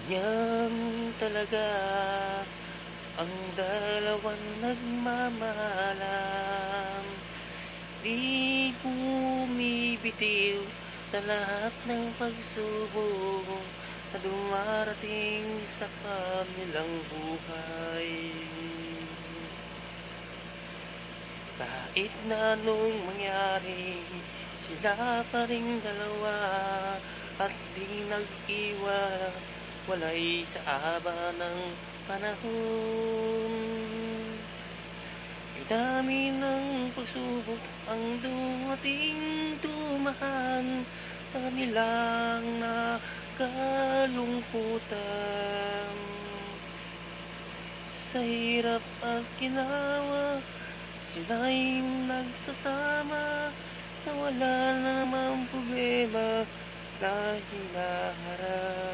Ganyan talaga ang dalawang nagmamahalan. Di bumibitiw sa lahat ng pagsubok na dumarating sa kanilang buhay. Kahit na anong mangyari, sila pa ring dalawa at di nag-iwalay sa aba ng panahon. Dami ng pagsubok ang dumating dumaan sa kanilang nakalungkutan. Sa hirap at ginawa, sila'y nagsasama na wala na namang problema na hinaharap.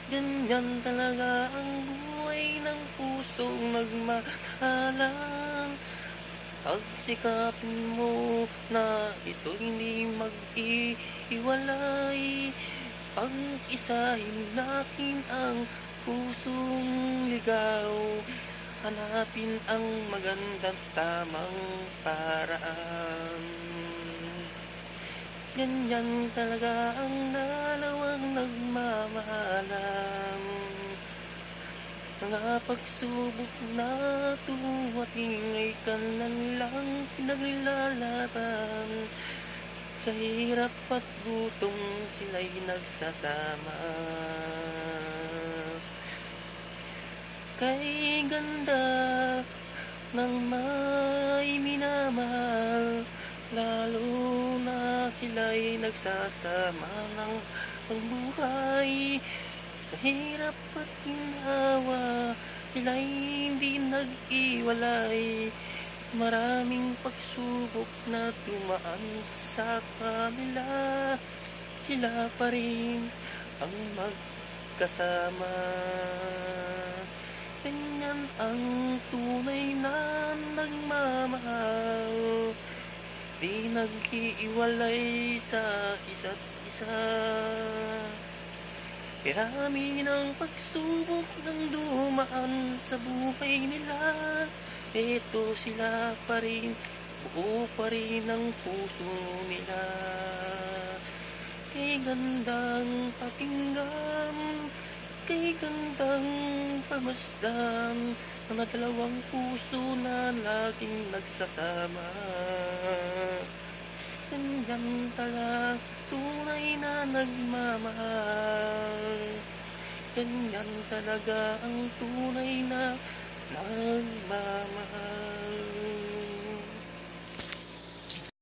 Ganyan talaga ang buhay ng pusong nagmahalan. Pagsikapin mo na ito'y hindi mag-iwalay. Pag-isahin natin ang pusong ligaw. Hanapin ang magandang tamang paraan. Ganyan talaga ang dalawang nagmamahalan. Mga pagsubok na dumating ay kanilang pinaglalaban. Sa hirap at gutom sila'y nagsasama. Kay ganda ng may minamahal, lalo na sila'y nagsasama ng pagbuhay. Sa hirap at ginawa, sila'y hindi nag-iwalay. Maraming pagsubok na dumaan sa kanila, sila pa rin ang magkasama. Ganyan ang tunay na nagmamahal, di nag-iiwalay sa isa't isa. Marami ng pagsubok nang dumaan sa buhay nila, eto sila pa rin, buo pa rin ang puso nila. Kay gandang pakinggan, kay gandang pagmasdan, mga dalawang puso na laging nagsasama. Ganyan talaga tunay na nagmamahal. Ganyan talaga ang tunay na nagmamahal.